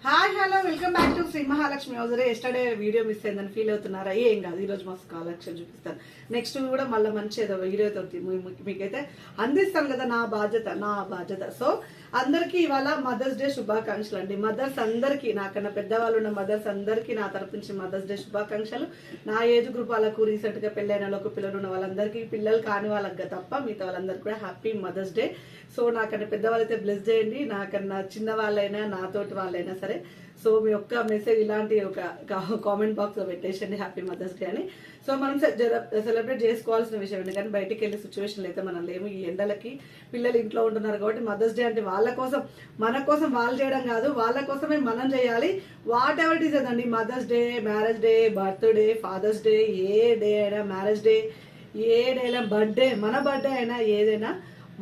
Hi hello welcome back to Shri Mahalakshmi హౌజరే. Yesterday video miss అయిందని feel అవుతున్నారా? ఏం కాదు, ఈ రోజు మస్తు కలెక్షన్ చూపిస్తాను. నెక్స్ట్ కూడా మళ్ళీ మంచి ఏదో వీడియో తోటి మీకైతే అందిస్తాను కదా, నా బాధ్యత. సో అందరికీ ఇవాళ మదర్స్ డే శుభాకాంక్షలు అండి. మదర్స్ అందరికీ, నాకన్నా పెద్దవాళ్ళు ఉన్న మదర్స్ అందరికీ నా తరపు నుంచి మదర్స్ డే శుభాకాంక్షలు. నా ఏజ్ గ్రూప్ వాళ్ళకు, రీసెంట్ గా పెళ్ళైన వాళ్ళకు, పిల్లలు ఉన్న వాళ్ళందరికీ, పిల్లలు కాని వాళ్ళకి తప్ప మిగతా వాళ్ళందరికీ కూడా హ్యాపీ మదర్స్ డే. సో నాకన్నా పెద్దవాళ్ళైతే బ్లెస్ చేయండి, నాకన్నా చిన్న వాళ్ళైనా నాతోటి వాళ్ళైనా సరే. సో మీ యొక్క మెసేజ్ ఇలాంటి ఒక కామెంట్ బాక్స్ లో పెట్టేసండి హ్యాపీ మదర్స్ డే అని. సో మనం సెలబ్రేట్ చేసుకోవాల్సిన విషయం అండి, కానీ బయటికి వెళ్ళే సిచ్యువేషన్లు అయితే మనం లేము. ఈ ఎండలకి పిల్లలు ఇంట్లో ఉంటున్నారు కాబట్టి మదర్స్ డే అంటే వాళ్ళ కోసం, మన కోసం వాళ్ళు చేయడం కాదు, వాళ్ళ కోసమే మనం చేయాలి. వాట్ ఎవర్ ఇట్ ఈస్ అదండి, mother's day, marriage day, birthday, father's day, ఏ డే అయినా, మ్యారేజ్ డే, ఏ డే అయినా, బర్త్డే, మన బర్త్డే అయినా, ఏదైనా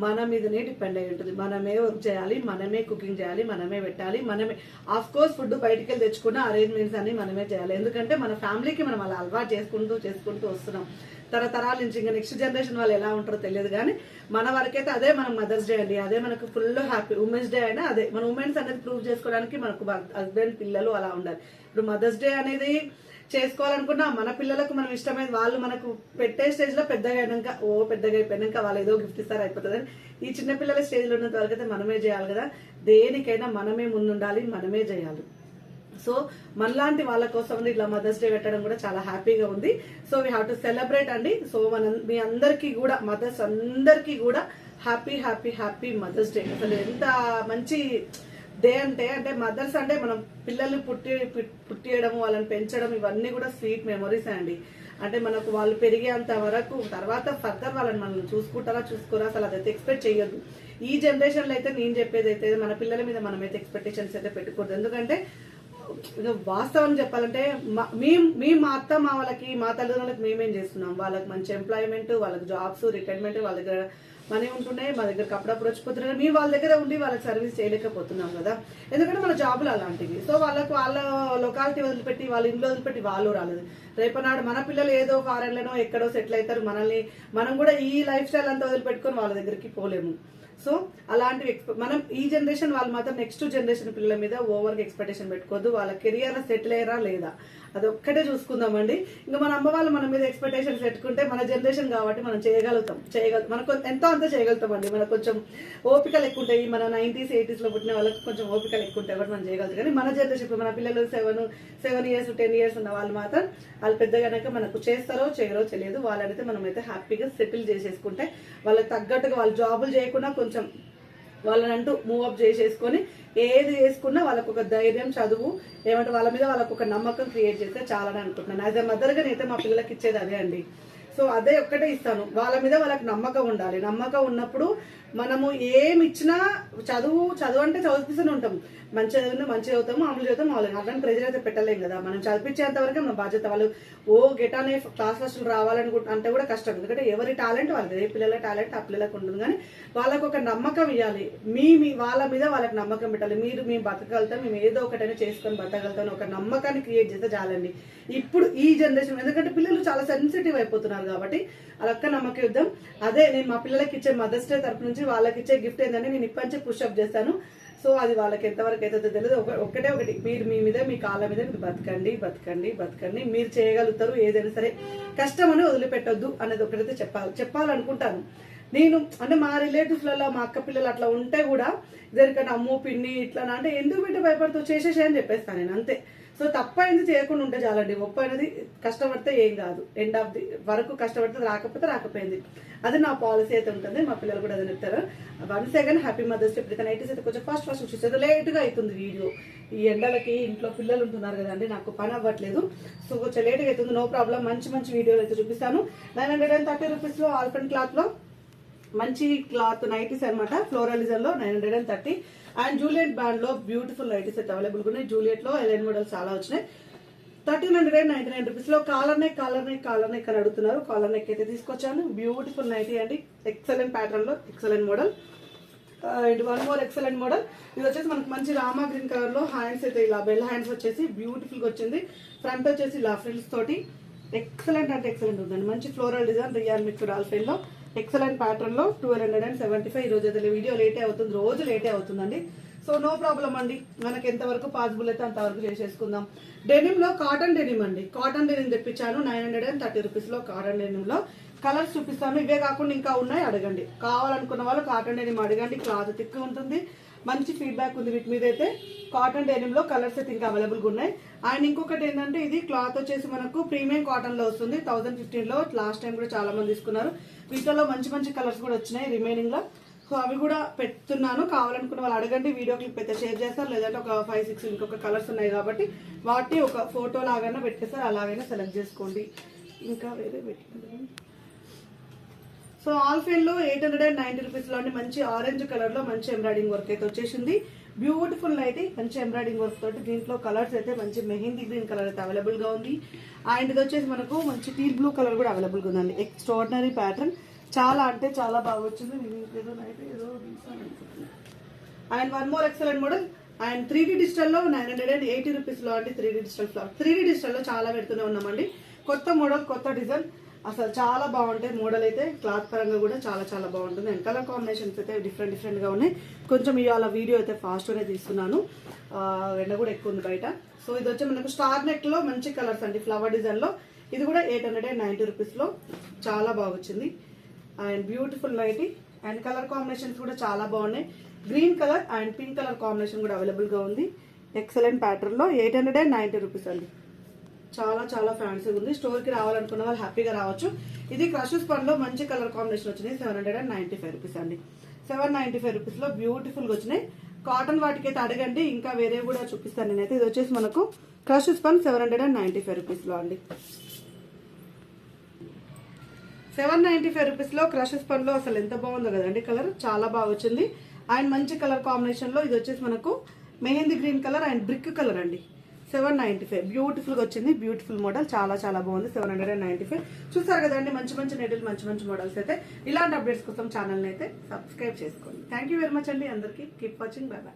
మన మీదనే డిపెండ్ అయి ఉంటుంది. మనమే వర్క్ చేయాలి, మనమే కుకింగ్ చేయాలి, మనమే పెట్టాలి, మనమే ఆఫ్ కోర్స్ ఫుడ్ బయటికి వెళ్ళి తెచ్చుకున్న అరేంజ్మెంట్స్ అన్ని మనమే చేయాలి. ఎందుకంటే మన ఫ్యామిలీకి మనం అలా అలవాటు చేసుకుంటూ వస్తున్నాం తరతరాల నుంచి. ఇంకా నెక్స్ట్ జనరేషన్ వాళ్ళు ఎలా ఉంటారో తెలియదు, కానీ మన వరకైతే అదే మనకు మదర్స్ డే అండి. అదే మనకు ఫుల్ హ్యాపీ. ఉమెన్స్ డే అయినా అదే, మన ఉమెన్స్ అనేది ప్రూవ్ చేసుకోవడానికి మనకు హస్బెండ్, పిల్లలు అలా ఉండాలి. ఇప్పుడు మదర్స్ డే అనేది చేసుకోవాలనుకున్నా మన పిల్లలకు మనం ఇష్టమైన వాళ్ళు మనకు పెట్టే స్టేజ్ లో పెద్దగా అయిపోయినాక వాళ్ళు ఏదో గిఫ్ట్ ఇస్తారు అయిపోతుంది. ఈ చిన్న పిల్లల స్టేజ్ లో ఉన్నంత వరకు అయితే మనమే చేయాలి కదా. దేనికైనా మనమే ముందుండాలి, మనమే చేయాలి. సో మనలాంటి వాళ్ళ కోసం ఇట్లా మదర్స్ డే పెట్టడం కూడా చాలా హ్యాపీగా ఉంది. So we have to celebrate అండి. సో మీ అందరికీ కూడా, మదర్స్ అందరికీ కూడా happy happy happy Mother's Day. అసలు ఎంత మంచి డే అంటే మదర్స్ అంటే మనం పిల్లల్ని పుట్టియడం, వాళ్ళని పెంచడం, ఇవన్నీ కూడా స్వీట్ మెమొరీస్ అండి. అంటే మనకు వాళ్ళు పెరిగేంత వరకు, తర్వాత ఫర్దర్ వాళ్ళని మనం చూసుకోరా అసలు అదైతే ఎక్స్పెక్ట్ చేయొద్దు. ఈ జనరేషన్ లో అయితే నేను చెప్పేది అయితే మన పిల్లల మీద మనమైతే ఎక్స్పెక్టేషన్స్ అయితే పెట్టుకోవద్దు. ఎందుకంటే వాస్తవం చెప్పాలంటే మా అత్త వాళ్ళకి, మా తల్లిదండ్రులకు మేమేం చేస్తున్నాం, వాళ్ళకి మంచి ఎంప్లాయ్మెంట్, వాళ్ళకి జాబ్స్, రిటైర్మెంట్, వాళ్ళ దగ్గర మనీ ఉంటున్నాయి, మా దగ్గరకు అప్పుడప్పుడు వచ్చిపోతున్నాయి. మేము వాళ్ళ దగ్గర ఉండి వాళ్ళకి సర్వీస్ చేయలేకపోతున్నాం కదా, ఎందుకంటే మన జాబులు అలాంటివి. సో వాళ్ళ లొకాలిటీ వదిలిపెట్టి, వాళ్ళ ఇంట్లో వదిలిపెట్టి వాళ్ళు రాలేదు. రేపనాడు మన పిల్లలు ఏదో ఫారెన్లోనో ఎక్కడో సెటిల్ అవుతారు, మనం కూడా ఈ లైఫ్ స్టైల్ అంతా వదిలిపెట్టుకొని వాళ్ళ దగ్గరికి పోలేము. సో అలాంటివి మనం ఈ జనరేషన్ వాళ్ళు మాత్రం నెక్స్ట్ జనరేషన్ పిల్లల మీద ఓవర్గా ఎక్స్పెక్టేషన్ పెట్టుకోవద్దు. వాళ్ళ కెరియర్ సెటిల్ అయ్యారా లేదా అది ఒక్కటే చూసుకుందామండి. ఇంకా మన అమ్మ వాళ్ళు మన మీద ఎక్స్పెక్టేషన్స్ పెట్టుకుంటే, మన జనరేషన్ కాబట్టి మనం చేయగలుగుతాం, మనకు ఎంతో అంతా చేయగలుగుతామండి. మనకు కొంచెం ఓపికలు ఎక్కువ ఉంటాయి. మన 90s 80s లో పుట్టిన వాళ్ళకి కొంచెం ఓపికలు ఎక్కువ ఉంటాయి కాబట్టి మనం చేయగలుగుతాం. కానీ మన జనరేషన్ ఇప్పుడు మన పిల్లలు 7 years 10 years ఉన్న వాళ్ళు మాత్రం వాళ్ళు పెద్దగానక మనకు చేస్తారో చేయరో తెలియదు. వాళ్ళనైతే మనమైతే హ్యాపీగా సెటిల్ చేసేసుకుంటే, వాళ్ళకి తగ్గట్టుగా వాళ్ళు జాబులు చేయకుండా కొంచెం వాళ్ళనంటూ మూవప్ చేసేసుకొని ఏది చేసుకున్నా వాళ్ళకు ఒక ధైర్యం, చదువు, ఏమంటే వాళ్ళ మీద వాళ్ళకు ఒక నమ్మకం క్రియేట్ చేస్తే చాలని అనుకుంటున్నాను. యాజ్ ఎ మదర్గా అయితే మా పిల్లలకి ఇచ్చేది అదే అండి. సో అదే ఒక్కటే ఇస్తాను, వాళ్ళ మీద వాళ్ళకి నమ్మకం ఉండాలి. నమ్మకం ఉన్నప్పుడు మనము ఏమి ఇచ్చినా, చదువు అంటే చదివిస్తూనే ఉంటాం. మంచి చదువుతాము, అమలు చదువుతాము. వాళ్ళు అలాంటి ప్రెజర్ అయితే పెట్టలేం కదా. మనం చదివించేంత వరకు మన బాధ్యత. వాళ్ళు గెట్ అనే క్లాస్ ఫస్ట్ రావాలని అంటే కూడా కష్టం, ఎందుకంటే ఎవరి టాలెంట్ వాళ్ళది. ఏ పిల్లల టాలెంట్ ఆ పిల్లలకు ఉంటుంది. కానీ వాళ్ళకు ఒక నమ్మకం ఇవ్వాలి. వాళ్ళ మీద వాళ్ళకి నమ్మకం పెట్టాలి. మేము బతకగలుగుతాం, మేము ఏదో ఒకటైనా చేసుకొని బతకగలుగుతాం, ఒక నమ్మకాన్ని క్రియేట్ చేస్తే చాలండి. ఇప్పుడు ఈ జనరేషన్, ఎందుకంటే పిల్లలు చాలా సెన్సిటివ్ అయిపోతున్నారు కాబట్టి అలొక్క నమ్మకం ఇద్దాం. అదే నేను మా పిల్లలకి ఇచ్చే మదర్స్ డే తరపు నుంచి వాళ్ళకి ఇచ్చే గిఫ్ట్ ఏంటంటే, నేను ఇప్పటి నుంచి పుషప్ చేస్తాను. సో అది వాళ్ళకి ఎంతవరకు అవుతుందో తెలియదు. ఒకటి, మీరు మీ మీద, మీ కాళ్ళ మీద మీరు బతకండి. మీరు చేయగలుగుతారు. ఏదైనా సరే కష్టం అని వదిలిపెట్టొద్దు అనేది ఒకటైతే చెప్పాలనుకుంటాను నేను. అంటే మా రిలేటివ్స్లలో మా అక్క పిల్లలు అట్లా ఉంటే కూడా ఇద్దరికన్నా అమ్ము పిన్ని ఇట్లా అంటే ఎందుకు బిడ్డ భయపడుతూ చేసేసేయని చెప్పేస్తాను నేను, అంతే. సో తప్పైంది చేయకుండా ఉంటే చాలండి. ఒప్పు అనేది కష్టపడితే ఏం కాదు, ఎండ్ ఆఫ్ ది వరకు కష్టపడితే రాకపోయింది. అది నా పాలసీ అయితే ఉంటుంది. మా పిల్లలు కూడా అదే చెప్తారు. Once again happy Mother's Day. ఇప్పుడు నైట్ అయితే కొంచెం ఫస్ట్ చూసేది లేట్గా అవుతుంది వీడియో. ఈ ఎండలకి ఇంట్లో పిల్లలు ఉంటున్నారు కదండి, నాకు పని అవ్వట్లేదు. సో కొంచెం లేట్గా అవుతుంది, నో ప్రాబ్లం. మంచి వీడియోలు అయితే చూపిస్తాను. 930 రూపీస్లో ఆల్ఫెన్ క్లాత్లో మంచి క్లాత్ నైటీస్ అనమాట. ఫ్లోరలిజం లో 930. అండ్ జూలియట్ బ్రాండ్ లో బ్యూటిఫుల్ నైటీస్ అయితే అవైలబుల్ ఉన్నాయి. జూలియట్ లో ఎలైన్ మోడల్స్ చాలా వచ్చినాయి. 1399 రూపీస్ లో కాలర్ నెక్ అని అడుగుతున్నారు. కాలర్ నెక్ అయితే తీసుకొచ్చాను. బ్యూటిఫుల్ నైటీ అండి, ఎక్సలెంట్ ప్యాటర్న్ లో, excellent model. And one more excellent model. ఇది వచ్చేసి మనకు మంచి రామా గ్రీన్ కలర్ లో హ్యాండ్స్ అయితే ఇలా బెల్ హ్యాండ్స్ వచ్చేసి బ్యూటిఫుల్ గా వచ్చింది. ఫ్రంట్ వచ్చేసి ఇలా ఫ్రిల్స్ తోటి ఎక్సలెంట్ అంటే ఎక్సలెంట్ ఉందండి. మంచి ఫ్లోరల్ డిజైన్, రియల్ మిక్స్డ్ ఆల్ఫెన్ లో ఎక్సలెంట్ ప్యాటర్న్ లో 1275. ఈ రోజు అయితే వీడియో లేటే అవుతుంది, రోజు లేటే అవుతుందండి. సో నో ప్రాబ్లం అండి, మనకి ఎంతవరకు పాసిబుల్ అయితే అంతవరకు చేసేసుకుందాం. డెనిమ్ లో కాటన్ డెనిమ్ అండి, కాటన్ డెనిమ్ తెప్పించాను 930 రూపీస్ లో. కాటన్ డెనిమ్ లో కలర్స్ చూపిస్తాను. ఇవే కాకుండా ఇంకా ఉన్నాయి, అడగండి. కావాలనుకున్న వాళ్ళు కాటన్ డెనిమ్ అడగండి, క్లాత్ థిక్ ఉంటుంది, మంచి ఫీడ్బ్యాక్ ఉంది వీటి మీద అయితే. కాటన్ డెనిమ్ లో కలర్స్ అయితే ఇంకా అవైలబుల్ గా ఉన్నాయి. అండ్ ఇంకొకటి ఏంటంటే ఇది క్లాత్ వచ్చేసి మనకు ప్రీమియం కాటన్ లో వస్తుంది. 1015 లో లాస్ట్ టైం కూడా చాలా మంది తీసుకున్నారు. వీటిలో మంచి మంచి కలర్స్ కూడా వచ్చినాయి రిమైనింగ్ లో. సో అవి కూడా పెడుతున్నాను, కావాలనుకున్న వాళ్ళు అడగండి. వీడియో క్లిప్ అయితే షేర్ చేస్తారు, లేదంటే ఒక 5-6 ఇంకొక కలర్స్ ఉన్నాయి కాబట్టి వాటిని ఒక ఫోటో లాగైనా పెట్టేస్తారు, అలాగైనా సెలెక్ట్ చేసుకోండి. ఇంకా వేరే పెట్టండి. సో ఆల్ఫెన్ లో 890 రూపీస్ లో అండి, మంచి ఆరెంజ్ కలర్ లో మంచి ఎంబ్రాయిడింగ్ వర్క్ అయితే వచ్చేసింది. బ్యూటిఫుల్ అయితే మంచి ఎంబ్రాయిడింగ్ వర్క్ తోటి. దీంట్లో కలర్స్ అయితే మంచి మెహందీ గ్రీన్ కలర్ అయితే అవైలబుల్ గా ఉంది. అండ్ ఇది వచ్చేసి మనకు మంచి టీల్ బ్లూ కలర్ కూడా అవైలబుల్ గా ఉందండి. ఎక్స్ట్రాడినరీ ప్యాటర్న్, చాలా అంటే చాలా బాగా వచ్చింది. And one more excellent model. And 3D digital లో 980 రూపీస్ లో అండి. 3D digital flower, 3D digital లో చాలా పెడుతూనే ఉన్నామండి. కొత్త మోడల్, కొత్త డిజైన్, అసలు చాలా బాగుంటాయి. మోడల్ అయితే క్లాత్ పరంగా కూడా చాలా చాలా బాగుంటుంది. అండ్ కలర్ కాంబినేషన్స్ అయితే డిఫరెంట్ డిఫరెంట్ గా ఉన్నాయి. కొంచెం ఇవాళ వీడియో అయితే ఫాస్ట్ గానే తీస్తున్నాను, ఎండ కూడా ఎక్కువ ఉంది బయట. సో ఇది వచ్చి మనకు స్టార్ నెక్ లో మంచి కలర్స్ అండి, ఫ్లవర్ డిజైన్ లో. ఇది కూడా 890 రూపీస్ లో చాలా బాగా వచ్చింది. And beautiful nightie. And colour combinations కూడా చాలా బాగున్నాయి. Green colour and pink colour combination కూడా అవైలబుల్ గా ఉంది. ఎక్సలెంట్ ప్యాటర్న్ లో 890 రూపీస్ అండి. చాలా చాలా ఫ్యాన్సీగా ఉంది. స్టోర్ కి రావాలనుకున్న వాళ్ళు హ్యాపీగా రావచ్చు. ఇది క్రషెస్ పన్ లో మంచి కలర్ కాంబినేషన్ వచ్చినాయి. 795 రూపీస్ అండి. 795 రూపీస్ లో బ్యూటిఫుల్ గా వచ్చినాయి. కాటన్ వాటికైతే అడగండి, ఇంకా వేరే కూడా చూపిస్తాను నేనైతే. ఇది వచ్చేసి మనకు క్రషెస్ పన్ 795 రూపీస్ లో అండి. 795 రూపీస్ లో క్రషెస్ పన్ లో అసలు ఎంత బాగుందో కదండి, కలర్ చాలా బాగా వచ్చింది. అండ్ మంచి కలర్ కాంబినేషన్ లో ఇది వచ్చేసి మనకు mehndi green colour and brick colour అండి. 795 బ్యూటిఫుల్ గా వచ్చింది. బ్యూటిఫుల్ మోడల్, చాలా చాలా బాగుంది. 795 చూసారు కదండి, మంచి మంచి నెటిల్ మంచి మంచి మోడల్స్ అయితే. ఇలాంటి అప్డేట్స్ కోసం ఛానల్ అయితే సబ్స్క్రైబ్ చేసుకోండి. థ్యాంక్ యూ వెరీ మచ్ అండి అందరికి. Keep watching, by by.